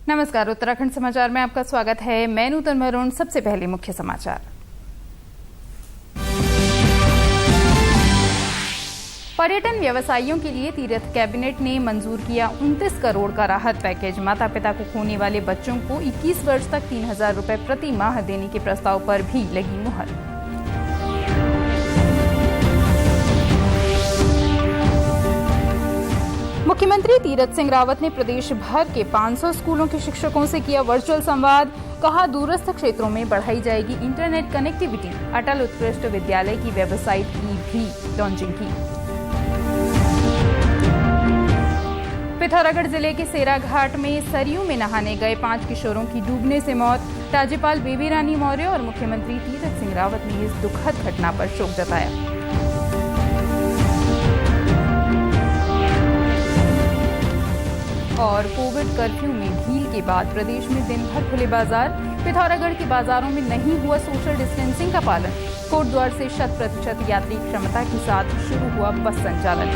नमस्कार, उत्तराखंड समाचार में आपका स्वागत है। मैं नूतन मरून। सबसे पहले मुख्य समाचार। पर्यटन व्यवसायियों के लिए तीर्थ कैबिनेट ने मंजूर किया 29 करोड़ का राहत पैकेज। माता पिता को खोने वाले बच्चों को 21 वर्ष तक 3,000 रुपए प्रति माह देने के प्रस्ताव पर भी लगी मुहर। मुख्यमंत्री तीरथ सिंह रावत ने प्रदेश भर के 500 स्कूलों के शिक्षकों से किया वर्चुअल संवाद। कहा, दूरस्थ क्षेत्रों में बढ़ाई जाएगी इंटरनेट कनेक्टिविटी। अटल उत्कृष्ट विद्यालय की वेबसाइट की भी लॉन्चिंग की। पिथौरागढ़ जिले के सेरा घाट में सरयू में नहाने गए 5 किशोरों की डूबने से मौत। राज्यपाल बेबी रानी मौर्य और मुख्यमंत्री तीरथ सिंह रावत ने इस दुखद घटना पर शोक जताया। और कोविड कर्फ्यू में ढील के बाद प्रदेश में दिन भर खुले बाजार। पिथौरागढ़ के बाजारों में नहीं हुआ सोशल डिस्टेंसिंग का पालन। कोटद्वार से 100% यात्री क्षमता के साथ शुरू हुआ बस संचालन।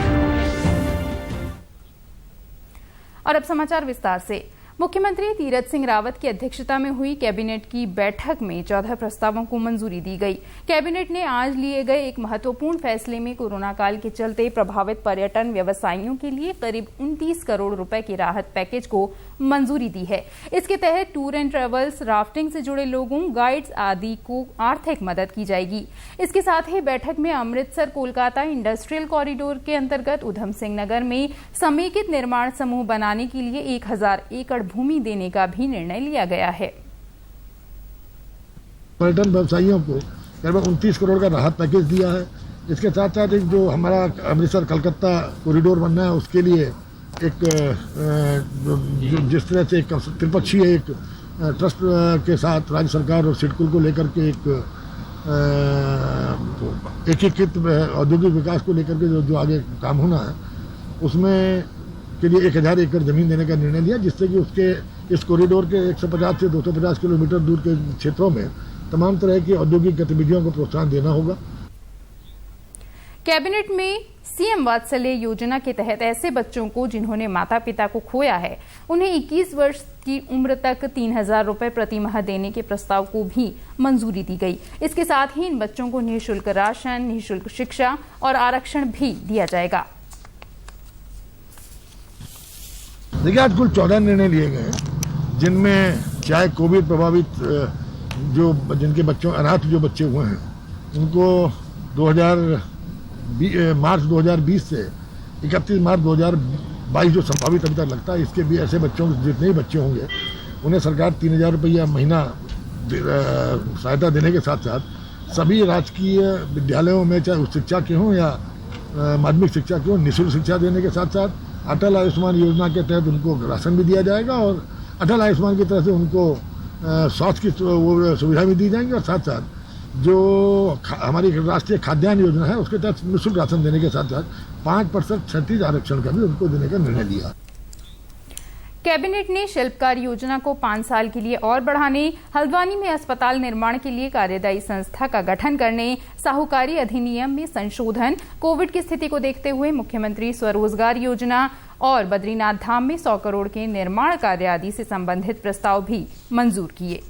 और अब समाचार विस्तार से। मुख्यमंत्री तीरथ सिंह रावत की अध्यक्षता में हुई कैबिनेट की बैठक में 14 प्रस्तावों को मंजूरी दी गई। कैबिनेट ने आज लिए गए एक महत्वपूर्ण फैसले में कोरोना काल के चलते प्रभावित पर्यटन व्यवसायियों के लिए करीब 29 करोड़ रुपए के राहत पैकेज को मंजूरी दी है। इसके तहत टूर एंड ट्रेवल्स, राफ्टिंग से जुड़े लोगों, गाइड्स आदि को आर्थिक मदद की जाएगी। इसके साथ ही बैठक में अमृतसर कोलकाता इंडस्ट्रियल कॉरिडोर के अंतर्गत उधम सिंह नगर में समेकित निर्माण समूह बनाने के लिए 1000 एकड़ भूमि देने का भी निर्णय लिया गया है। पर्यटन व्यवसायियों को लगभग 29 करोड़ का राहत पैकेज दिया है। इसके साथ साथ एक जो हमारा अमृतसर कलकत्ता कॉरिडोर बनना है उसके लिए एक जिस तरह से एक त्रिपक्षीय एक ट्रस्ट के साथ राज्य सरकार और सिडकुल को लेकर के एक एकीकृत औद्योगिक विकास को लेकर के जो आगे काम होना है उसमें के लिए 1000 एकड़ जमीन देने का निर्णय लिया, जिससे कि उसके इस कॉरिडोर के 150 से 250 किलोमीटर दूर के क्षेत्रों में तमाम तरह की औद्योगिक गतिविधियों को प्रोत्साहन देना होगा। कैबिनेट में सीएम वात्सल्य योजना के तहत ऐसे बच्चों को जिन्होंने माता पिता को खोया है उन्हें 21 वर्ष की उम्र तक 3,000 रुपए प्रति माह देने के प्रस्ताव को भी मंजूरी दी गई। इसके साथ ही इन बच्चों को निःशुल्क राशन, निःशुल्क शिक्षा और आरक्षण भी दिया जाएगा। देखिए, आज कुल 14 निर्णय लिए गए जिनमें चाहे कोविड प्रभावित जो जिनके बच्चों अनाथ जो बच्चे हुए हैं उनको मार्च 2020 से 31 मार्च 2022 जो संभावित अभी तक लगता है, इसके भी ऐसे बच्चों जितने ही बच्चे होंगे उन्हें सरकार 3,000 रुपया महीना सहायता देने के साथ साथ सभी राजकीय विद्यालयों में चाहे उच्च शिक्षा के हों या माध्यमिक शिक्षा के हों निःशुल्क शिक्षा देने के साथ साथ अटल आयुष्मान योजना के तहत उनको राशन भी दिया जाएगा और अटल आयुष्मान की तरफ से उनको स्वास्थ्य की वो सुविधा भी दी जाएंगी और साथ साथ जो हमारी राष्ट्रीय खाद्यान्न योजना है उसके तहत निःशुल्क राशन देने के साथ साथ 5% क्षैतिज आरक्षण का भी उनको देने का निर्णय लिया। कैबिनेट ने शिल्पकार योजना को 5 साल के लिए और बढ़ाने, हल्द्वानी में अस्पताल निर्माण के लिए कार्यदायी संस्था का गठन करने, साहूकारी अधिनियम में संशोधन, कोविड की स्थिति को देखते हुए मुख्यमंत्री स्वरोजगार योजना और बद्रीनाथ धाम में 100 करोड़ के निर्माण कार्य आदि से संबंधित प्रस्ताव भी मंजूर किए।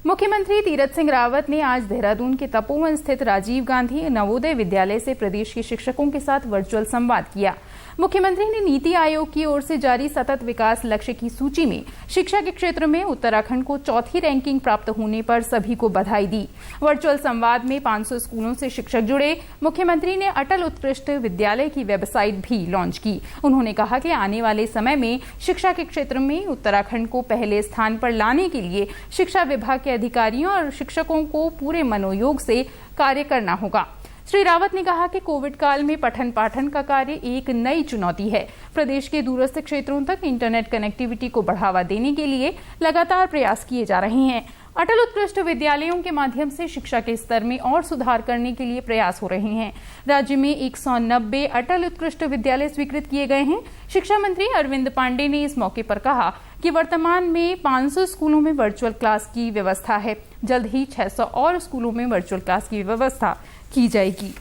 मुख्यमंत्री तीरथ सिंह रावत ने आज देहरादून के तपोवन स्थित राजीव गांधी नवोदय विद्यालय से प्रदेश के शिक्षकों के साथ वर्चुअल संवाद किया। मुख्यमंत्री ने नीति आयोग की ओर से जारी सतत विकास लक्ष्य की सूची में शिक्षा के क्षेत्र में उत्तराखंड को 4थी रैंकिंग प्राप्त होने पर सभी को बधाई दी। वर्चुअल संवाद में 500 स्कूलों से शिक्षक जुड़े। मुख्यमंत्री ने अटल उत्कृष्ट विद्यालय की वेबसाइट भी लॉन्च की। उन्होंने कहा कि आने वाले समय में शिक्षा के क्षेत्र में उत्तराखंड को पहले स्थान पर लाने के लिए शिक्षा विभाग के अधिकारियों और शिक्षकों को पूरे मनोयोग से कार्य करना होगा। श्री रावत ने कहा कि कोविड काल में पठन पाठन का कार्य एक नई चुनौती है। प्रदेश के दूरस्थ क्षेत्रों तक इंटरनेट कनेक्टिविटी को बढ़ावा देने के लिए लगातार प्रयास किए जा रहे हैं। अटल उत्कृष्ट विद्यालयों के माध्यम से शिक्षा के स्तर में और सुधार करने के लिए प्रयास हो रहे हैं। राज्य में 190 अटल उत्कृष्ट विद्यालय स्वीकृत किए गए हैं। शिक्षा मंत्री अरविंद पांडे ने इस मौके पर कहा कि वर्तमान में 500 स्कूलों में वर्चुअल क्लास की व्यवस्था है। जल्द ही 600 और स्कूलों में वर्चुअल क्लास की व्यवस्था की जाएगी।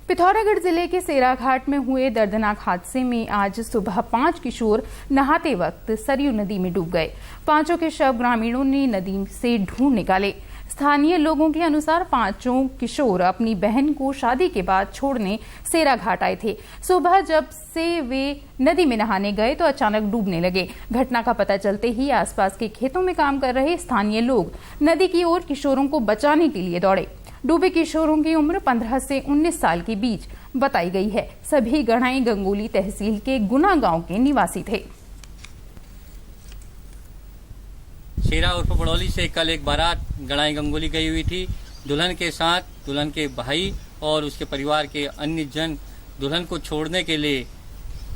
पिथौरागढ़ जिले के सेराघाट में हुए दर्दनाक हादसे में आज सुबह 5 किशोर नहाते वक्त सरयू नदी में डूब गए। पांचों के शव ग्रामीणों ने नदी से ढूंढ निकाले। स्थानीय लोगों के अनुसार पांचों किशोर अपनी बहन को शादी के बाद छोड़ने सेराघाट आए थे। सुबह जब से वे नदी में नहाने गए तो अचानक डूबने लगे। घटना का पता चलते ही आसपास के खेतों में काम कर रहे स्थानीय लोग नदी की ओर किशोरों को बचाने के लिए दौड़े। डूबे किशोरों की उम्र 15 से 19 साल के बीच बताई गई है। सभी गढ़ाई गंगोली तहसील के गुना गांव के निवासी थे। शेरा उर्फ बड़ौली से कल एक बारात गढ़ाई गंगोली गई हुई थी। दुल्हन के साथ दुल्हन के भाई और उसके परिवार के अन्य जन दुल्हन को छोड़ने के लिए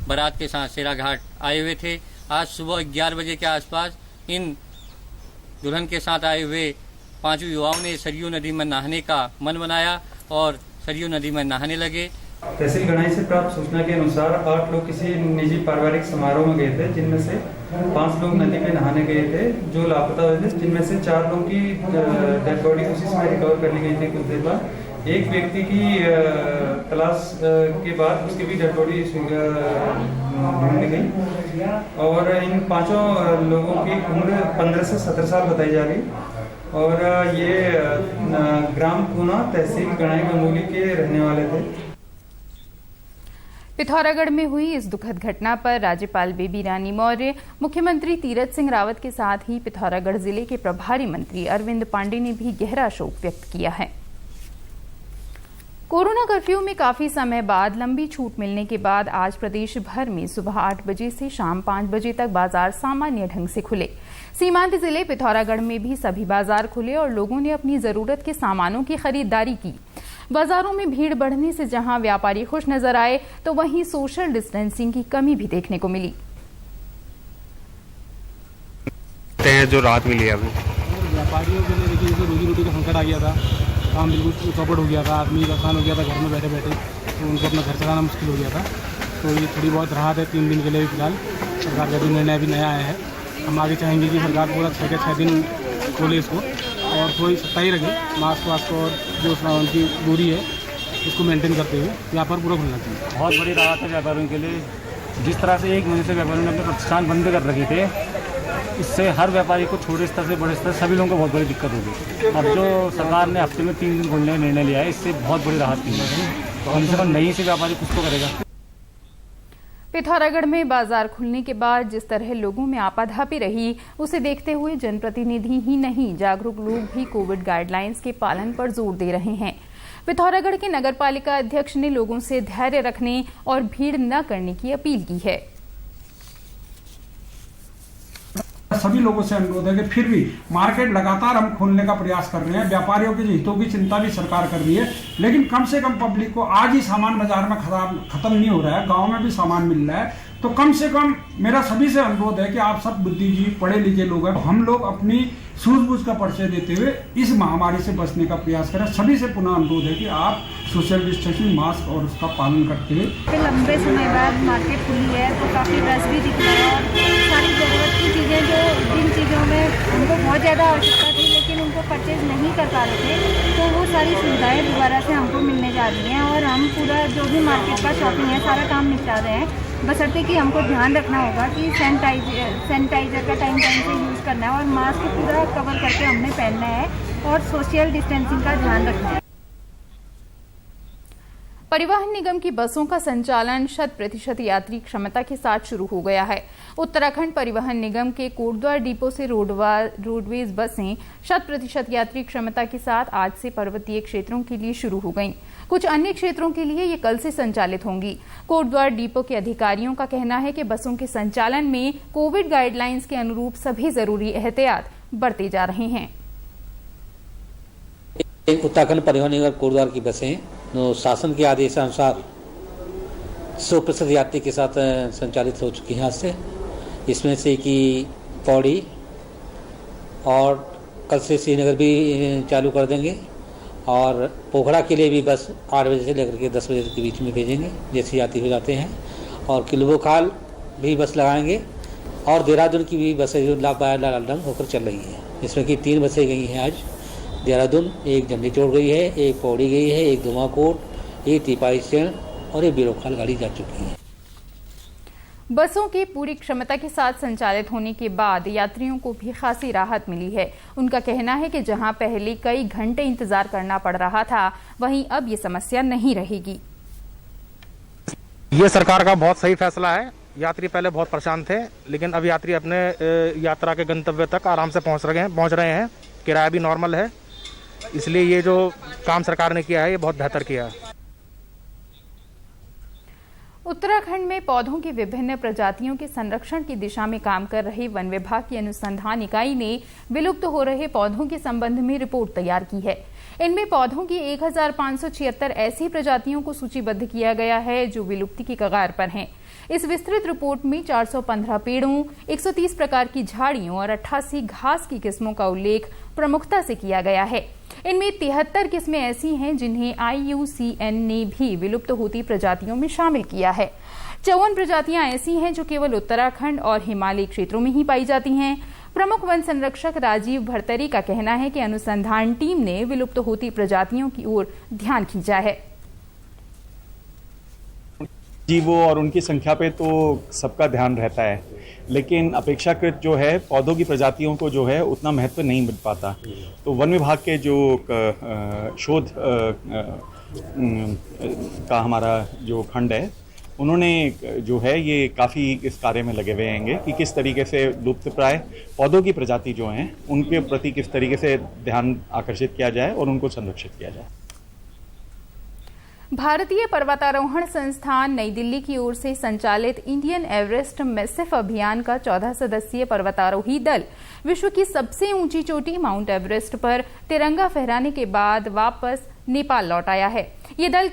बारात के साथ शेरा घाट आए हुए थे। आज सुबह 11 बजे के आसपास इन दुल्हन के साथ आए हुए 5 युवाओं ने सरयू नदी में नहाने का मन बनाया और सरयू नदी में नहाने लगे। तहसील गढ़ाई से प्राप्त सूचना के अनुसार 8 लोग किसी निजी पारिवारिक समारोह में गए थे, जिनमें से 5 लोग नदी में नहाने गए थे जो लापता हुए थे, जिनमें से 4 लोगों की डेड बॉडी उसी समय रिकवर कर ली गई थी। कुछ देर बाद एक व्यक्ति की तलाश के बाद उसकी भी डेड बॉडी ढूंढ गई और इन 5 लोगों की उम्र 15 से 17 साल बताई जा रही और ये ग्राम गुना तहसील गढ़ाई गंगोली के रहने वाले थे। पिथौरागढ़ में हुई इस दुखद घटना पर राज्यपाल बेबी रानी मौर्य, मुख्यमंत्री तीरथ सिंह रावत के साथ ही पिथौरागढ़ जिले के प्रभारी मंत्री अरविंद पांडे ने भी गहरा शोक व्यक्त किया है। कोरोना कर्फ्यू में काफी समय बाद लंबी छूट मिलने के बाद आज प्रदेश भर में सुबह 8 बजे से शाम 5 बजे तक बाजार सामान्य ढंग से खुले। सीमांत जिले पिथौरागढ़ में भी सभी बाजार खुले और लोगों ने अपनी जरूरत के सामानों की खरीदारी की। बाजारों में भीड़ बढ़ने से जहां व्यापारी खुश नजर आए तो वहीं सोशल डिस्टेंसिंग की कमी भी देखने को मिली। जो राहत मिली है व्यापारियों के लिए, देखिए जैसे रोजी रोटी का संकट आ गया था, काम बिल्कुल चौपट हो गया था, आदमी आसान हो गया था घर में बैठे बैठे, तो उनको अपना घर चलाना मुश्किल हो गया था। तो ये थोड़ी बहुत राहत है 3 दिन के लिए फिलहाल। सरकार का भी निर्णय अभी नया आया है। हम आगे चाहेंगे कि सरकार पूरा 6 दिन खोले इसको और थोड़ी सख्ताई रखे, मास्क वास्क और जो उनकी दूरी है उसको मेंटेन करते हुए व्यापार पूरा खुलना चाहिए। बहुत बड़ी राहत है व्यापारियों के लिए। जिस तरह से 1 महीने से व्यापारियों ने अपने प्रतिष्ठान बंद कर रखे थे, इससे हर व्यापारी को छोटे स्तर से बड़े स्तर सभी लोगों को बहुत बड़ी दिक्कत होगी। अब जो सरकार ने हफ्ते में 3 दिन खोलने का निर्णय लिया है, इससे बहुत बड़ी राहत मिली है। कम से कम नहीं से व्यापारी कुछ तो करेगा। पिथौरागढ़ में बाजार खुलने के बाद जिस तरह लोगों में आपाधापी रही, उसे देखते हुए जनप्रतिनिधि ही नहीं जागरूक लोग भी कोविड गाइडलाइंस के पालन पर जोर दे रहे हैं। पिथौरागढ़ के नगरपालिका अध्यक्ष ने लोगों से धैर्य रखने और भीड़ न करने की अपील की है। सभी लोगों से अनुरोध है कि फिर भी मार्केट लगातार हम खोलने का प्रयास कर रहे हैं। व्यापारियों के हितों की चिंता भी सरकार कर रही है, लेकिन कम से कम पब्लिक को आज ही सामान बाजार में खत्म नहीं हो रहा है, गांव में भी सामान मिल रहा है। तो कम से कम मेरा सभी से अनुरोध है कि आप सब बुद्धिजीवी पढ़े लिखे लोग हैं, हम लोग अपनी सूझबूझ का परिचय देते हुए इस महामारी से बचने का प्रयास करें। सभी से पुनः अनुरोध है कि आप सोशल डिस्टेंसिंग, मास्क और उसका पालन करते हुए। लंबे समय बाद मार्केट खुली है तो काफ़ी रश भी दिख रहा है और सारी ज़रूरत की चीज़ें जो जिन चीज़ों में उनको बहुत ज़्यादा आवश्यकता थी लेकिन उनको परचेज नहीं कर पा रहे थे, तो वो सारी सुविधाएं दोबारा से हमको मिलने जा रही हैं और हम पूरा जो भी मार्केट का शॉपिंग है सारा काम निपटा रहे हैं। बशर्ते कि हमको ध्यान रखना होगा कि सैनिटाइजर का टाइम से यूज़ करना है और मास्क पूरा कवर करके हमने पहनना है और सोशल डिस्टेंसिंग का ध्यान रखना है। परिवहन निगम की बसों का संचालन 100% यात्री क्षमता के साथ शुरू हो गया है। उत्तराखंड परिवहन निगम के कोटद्वार डिपो से रोडवेज बसें 100% यात्री क्षमता के साथ आज से पर्वतीय क्षेत्रों के लिए शुरू हो गईं। कुछ अन्य क्षेत्रों के लिए ये कल से संचालित होंगी। कोटद्वार डिपो के अधिकारियों का कहना है कि बसों के संचालन में कोविड गाइडलाइंस के अनुरूप सभी जरूरी एहतियात बरते जा रहे हैं। उत्तराखंड परिवहन निगम कोटद्वार की बसें शासन के आदेशानुसार 100% यात्री के साथ संचालित हो चुकी हैं आज से। इसमें से कि पौड़ी, और कल से श्रीनगर भी चालू कर देंगे और पोखरा के लिए भी बस 8 बजे से लेकर के 10 बजे के बीच में भेजेंगे जैसे यात्री हो जाते हैं। और किलोबोखाल भी बस लगाएंगे और देहरादून की भी बसें जो लाल होकर चल रही हैं, जिसमें कि 3 बसें गई हैं आज देहरादून, एक जमनीचोड़ गई है, एक पौड़ी गई है, एक धुमाकोट, एक तिपाईचरण और एक बिरोखाल गाड़ी जा चुकी है। बसों की पूरी क्षमता के साथ संचालित होने के बाद यात्रियों को भी खासी राहत मिली है। उनका कहना है कि जहां पहले कई घंटे इंतजार करना पड़ रहा था, वहीं अब ये समस्या नहीं रहेगी। ये सरकार का बहुत सही फैसला है। यात्री पहले बहुत परेशान थे, लेकिन अब यात्री अपने यात्रा के गंतव्य तक आराम से पहुंच रहे हैं। किराया भी नॉर्मल है, इसलिए ये जो काम सरकार ने किया है ये बहुत बेहतर किया है। उत्तराखंड में पौधों की विभिन्न प्रजातियों के संरक्षण की दिशा में काम कर रही वन विभाग की अनुसंधान इकाई ने विलुप्त हो रहे पौधों के संबंध में रिपोर्ट तैयार की है। इनमें पौधों की 1576 ऐसी प्रजातियों को सूचीबद्ध किया गया है जो विलुप्ति की कगार पर हैं। इस विस्तृत रिपोर्ट में 415 पेड़ों, 130 प्रकार की झाड़ियों और 88 घास की किस्मों का उल्लेख प्रमुखता से किया गया है। इनमें 73 किस्में ऐसी हैं जिन्हें IUCN ने भी विलुप्त होती प्रजातियों में शामिल किया है। 54 प्रजातियां ऐसी हैं जो केवल उत्तराखंड और हिमालयी क्षेत्रों में ही पाई जाती हैं। प्रमुख वन संरक्षक राजीव भरतरी का कहना है कि अनुसंधान टीम ने विलुप्त होती प्रजातियों की ओर ध्यान खींचा है। जीवों और उनकी संख्या पे तो सबका ध्यान रहता है, लेकिन अपेक्षाकृत जो है पौधों की प्रजातियों को जो है उतना महत्व नहीं मिल पाता। तो वन विभाग के जो शोध का हमारा जो खंड है, उन्होंने जो है ये काफ़ी इस कार्य में लगे हुए हैंगे कि किस तरीके से लुप्तप्राय पौधों की प्रजाति जो हैं उनके प्रति किस तरीके से ध्यान आकर्षित किया जाए और उनको संरक्षित किया जाए। भारतीय पर्वतारोहण संस्थान नई दिल्ली की ओर से संचालित इंडियन एवरेस्ट मैसिव अभियान का 14 सदस्यीय पर्वतारोही दल विश्व की सबसे ऊंची चोटी माउंट एवरेस्ट पर तिरंगा फहराने के बाद वापस नेपाल लौट आया है। ये दल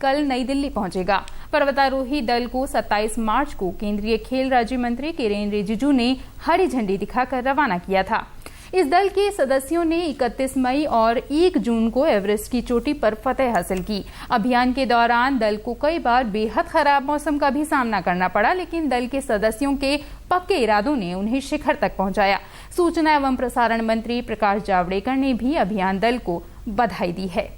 कल नई दिल्ली पहुंचेगा। पर्वतारोही दल को 27 मार्च को केंद्रीय खेल राज्य मंत्री किरेन रिजिजू ने हरी झंडी दिखाकर रवाना किया था। इस दल के सदस्यों ने 31 मई और 1 जून को एवरेस्ट की चोटी पर फतह हासिल की। अभियान के दौरान दल को कई बार बेहद खराब मौसम का भी सामना करना पड़ा, लेकिन दल के सदस्यों के पक्के इरादों ने उन्हें शिखर तक पहुंचाया। सूचना एवं प्रसारण मंत्री प्रकाश जावड़ेकर ने भी अभियान दल को बधाई दी है।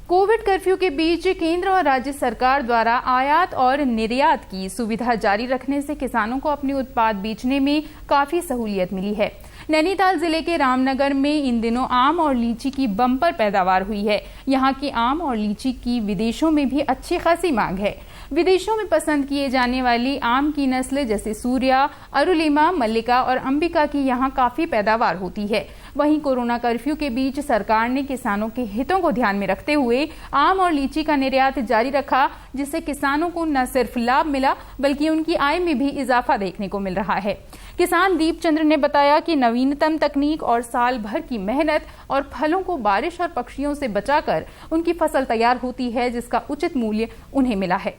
कोविड कर्फ्यू के बीच केंद्र और राज्य सरकार द्वारा आयात और निर्यात की सुविधा जारी रखने से किसानों को अपने उत्पाद बेचने में काफी सहूलियत मिली है। नैनीताल जिले के रामनगर में इन दिनों आम और लीची की बम्पर पैदावार हुई है। यहाँ की आम और लीची की विदेशों में भी अच्छी खासी मांग है। विदेशों में पसंद किए जाने वाली आम की नस्ल जैसे सूर्या, अरुलिमा, मल्लिका और अंबिका की यहाँ काफी पैदावार होती है। वहीं कोरोना कर्फ्यू के बीच सरकार ने किसानों के हितों को ध्यान में रखते हुए आम और लीची का निर्यात जारी रखा, जिससे किसानों को न सिर्फ लाभ मिला बल्कि उनकी आय में भी इजाफा देखने को मिल रहा है। किसान दीप चंद्र ने बताया कि नवीनतम तकनीक और साल भर की मेहनत और फलों को बारिश और पक्षियों से बचाकर उनकी फसल तैयार होती है, जिसका उचित मूल्य उन्हें मिला है।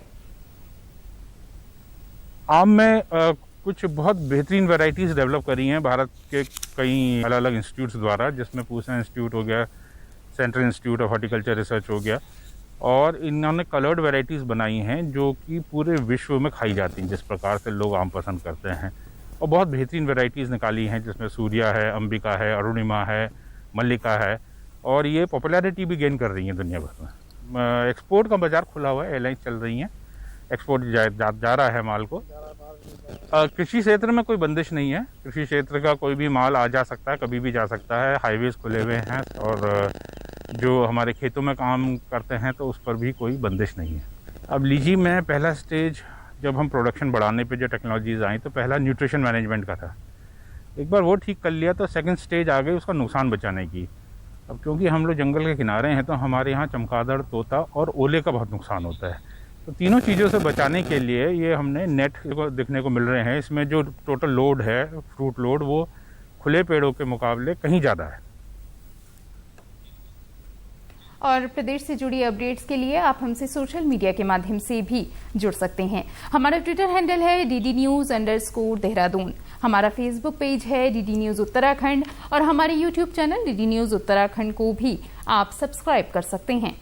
आम में कुछ बहुत बेहतरीन वैरायटीज़ डेवलप करी हैं भारत के कई अलग अलग इंस्टीट्यूट्स द्वारा, जिसमें पूसा इंस्टीट्यूट हो गया, central institute of horticulture research हो गया, और इन्होंने कलर्ड वैरायटीज़ बनाई हैं जो कि पूरे विश्व में खाई जाती हैं जिस प्रकार से लोग आम पसंद करते हैं। और बहुत बेहतरीन वैरायटीज़ निकाली हैं जिसमें सूर्या है, अंबिका है, अरुणिमा है, मल्लिका है, और ये पॉपुलैरिटी भी गेन कर रही हैं दुनिया भर में। एक्सपोर्ट का बाज़ार खुला हुआ है, एयरलाइंस चल रही हैं, एक्सपोर्ट जा रहा है माल को। कृषि क्षेत्र में कोई बंदिश नहीं है, कृषि क्षेत्र का कोई भी माल आ जा सकता है, कभी भी जा सकता है। हाईवेज खुले हुए हैं और जो हमारे खेतों में काम करते हैं तो उस पर भी कोई बंदिश नहीं है। अब लीची में पहला स्टेज जब हम प्रोडक्शन बढ़ाने पे जो टेक्नोलॉजीज़ आई तो पहला न्यूट्रिशन मैनेजमेंट का था। एक बार वो ठीक कर लिया तो सेकंड स्टेज आ गई उसका नुकसान बचाने की। अब क्योंकि हम लोग जंगल के किनारे हैं तो हमारे यहाँ चमगादड़, तोता और ओले का बहुत नुकसान होता है। तो तीनों चीज़ों से बचाने के लिए ये हमने नेट देखने को मिल रहे हैं। इसमें जो टोटल लोड है, फ्रूट लोड, वो खुले पेड़ों के मुकाबले कहीं ज़्यादा है। और प्रदेश से जुड़ी अपडेट्स के लिए आप हमसे सोशल मीडिया के माध्यम से भी जुड़ सकते हैं। हमारा ट्विटर हैंडल है DD News _देहरादून। हमारा फेसबुक पेज है डीडी न्यूज उत्तराखंड और हमारे YouTube channel DD news Uttarakhand को भी आप सब्सक्राइब कर सकते हैं।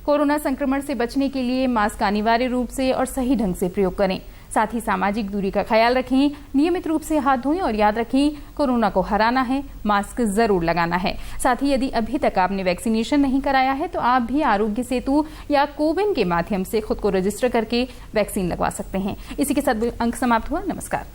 कोरोना संक्रमण से बचने के लिए मास्क अनिवार्य रूप से और सही ढंग से प्रयोग करें। साथ ही सामाजिक दूरी का ख्याल रखें, नियमित रूप से हाथ धोएं और याद रखें, कोरोना को हराना है, मास्क जरूर लगाना है। साथ ही यदि अभी तक आपने वैक्सीनेशन नहीं कराया है तो आप भी आरोग्य सेतु या कोविन के माध्यम से खुद को रजिस्टर करके वैक्सीन लगवा सकते हैं। इसी के साथ अंक समाप्त हुआ। नमस्कार।